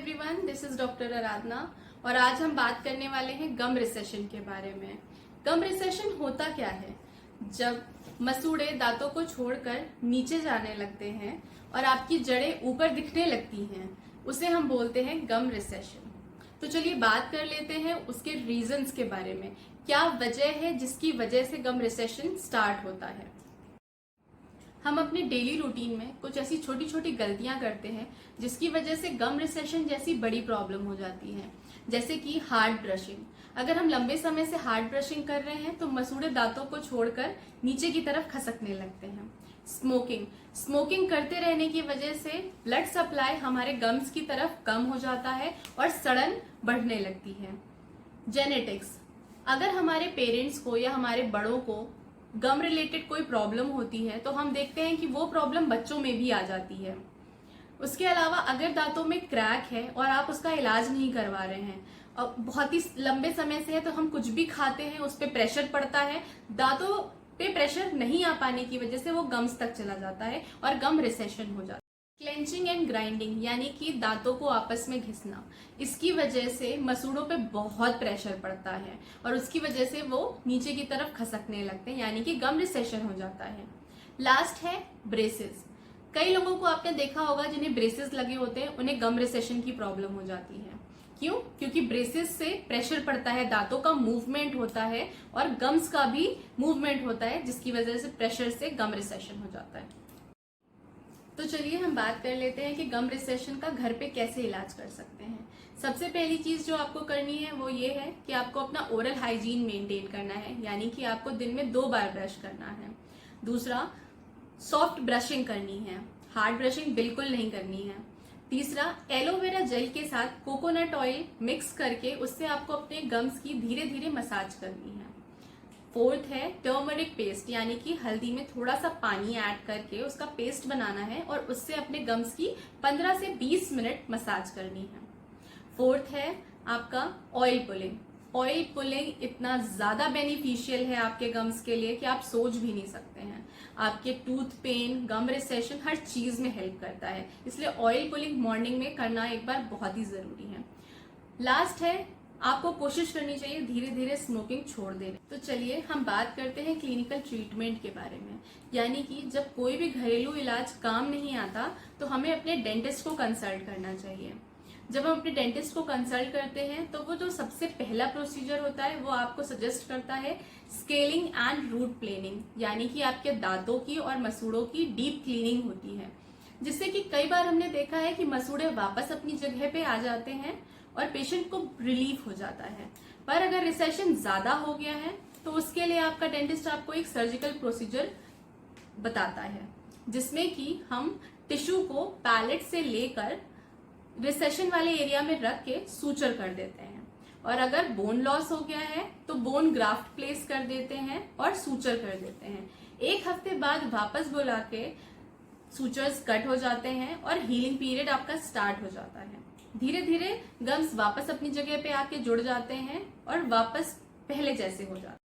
Everyone, this is doctor आराधना और आज हम बात करने वाले हैं गम रिसेशन के बारे में। गम रिसेशन होता क्या है? जब मसूड़े दांतों को छोड़कर नीचे जाने लगते हैं और आपकी जड़ें ऊपर दिखने लगती हैं, उसे हम बोलते हैं गम रिसेशन। तो चलिए बात कर लेते हैं उसके रीजंस के बारे में। क्या वजह है जिसकी वजह से गम रिसेशन स्टार्ट होता है? हम अपने डेली रूटीन में कुछ ऐसी छोटी छोटी गलतियां करते हैं जिसकी वजह से गम रिसेशन जैसी बड़ी प्रॉब्लम हो जाती है, जैसे कि हार्ड ब्रशिंग। अगर हम लंबे समय से हार्ड ब्रशिंग कर रहे हैं तो मसूड़े दांतों को छोड़कर नीचे की तरफ खसकने लगते हैं। स्मोकिंग करते रहने की वजह से ब्लड सप्लाई हमारे गम्स की तरफ कम हो जाता है और सड़न बढ़ने लगती है। जेनेटिक्स, अगर हमारे पेरेंट्स को या हमारे बड़ों को गम रिलेटेड कोई प्रॉब्लम होती है तो हम देखते हैं कि वो प्रॉब्लम बच्चों में भी आ जाती है। उसके अलावा अगर दांतों में क्रैक है और आप उसका इलाज नहीं करवा रहे हैं और बहुत ही लंबे समय से है, तो हम कुछ भी खाते हैं उस पर प्रेशर पड़ता है, दांतों पे प्रेशर नहीं आ पाने की वजह से वो गम्स तक चला जाता है और गम रिसेशन हो जाता है। क्लेंचिंग एंड ग्राइंडिंग, यानी कि दांतों को आपस में घिसना, इसकी वजह से मसूड़ों पे बहुत प्रेशर पड़ता है और उसकी वजह से वो नीचे की तरफ खसकने लगते हैं, यानी कि गम रिसेशन हो जाता है। लास्ट है ब्रेसेस। कई लोगों को आपने देखा होगा जिन्हें ब्रेसेस लगे होते हैं, उन्हें गम रिसेशन की प्रॉब्लम हो जाती है। क्यों? क्योंकि ब्रेसेस से प्रेशर पड़ता है, दांतों का मूवमेंट होता है और गम्स का भी मूवमेंट होता है, जिसकी वजह से प्रेशर से गम रिसेशन हो जाता है। तो चलिए हम बात कर लेते हैं कि गम रिसेशन का घर पे कैसे इलाज कर सकते हैं। सबसे पहली चीज जो आपको करनी है वो ये है कि आपको अपना ओरल हाइजीन मेंटेन करना है, यानी कि आपको दिन में 2 बार ब्रश करना है। दूसरा, सॉफ्ट ब्रशिंग करनी है, हार्ड ब्रशिंग बिल्कुल नहीं करनी है। तीसरा, एलोवेरा जेल के साथ कोकोनट ऑयल मिक्स करके उससे आपको अपने गम्स की धीरे धीरे मसाज करनी है। फोर्थ है टर्मरिक पेस्ट, यानी कि हल्दी में थोड़ा सा पानी ऐड करके उसका पेस्ट बनाना है और उससे अपने गम्स की 15 से 20 मिनट मसाज करनी है। फोर्थ है आपका ऑयल पुलिंग। ऑयल पुलिंग इतना ज्यादा बेनिफिशियल है आपके गम्स के लिए कि आप सोच भी नहीं सकते हैं। आपके टूथ पेन, गम रिसेशन, हर चीज में हेल्प करता है, इसलिए ऑयल पुलिंग मॉर्निंग में करना एक बार बहुत ही जरूरी है। लास्ट है, आपको कोशिश करनी चाहिए धीरे धीरे स्मोकिंग छोड़ देने। तो चलिए हम बात करते हैं क्लिनिकल ट्रीटमेंट के बारे में, यानी कि जब कोई भी घरेलू इलाज काम नहीं आता तो हमें अपने डेंटिस्ट को कंसल्ट करना चाहिए। जब हम अपने डेंटिस्ट को कंसल्ट करते हैं तो वो जो सबसे पहला प्रोसीजर होता है वो आपको सजेस्ट करता है स्केलिंग एंड रूट प्लेनिंग, यानी कि आपके दांतों की और मसूड़ों की डीप क्लीनिंग होती है, जिससे कि कई बार हमने देखा है कि मसूड़े वापस अपनी जगह पे आ जाते हैं और पेशेंट को रिलीफ हो जाता है। पर अगर रिसेशन ज्यादा हो गया है तो उसके लिए आपका डेंटिस्ट आपको एक सर्जिकल प्रोसीजर बताता है, जिसमें कि हम टिश्यू को पैलेट से लेकर रिसेशन वाले एरिया में रख के सूचर कर देते हैं, और अगर बोन लॉस हो गया है तो बोन ग्राफ्ट प्लेस कर देते हैं और सूचर कर देते हैं। 1 हफ्ते बाद वापस बुला के सूचर्स कट हो जाते हैं और हीलिंग पीरियड आपका स्टार्ट हो जाता है। धीरे धीरे गम्स वापस अपनी जगह पे आके जुड़ जाते हैं और वापस पहले जैसे हो जाते हैं।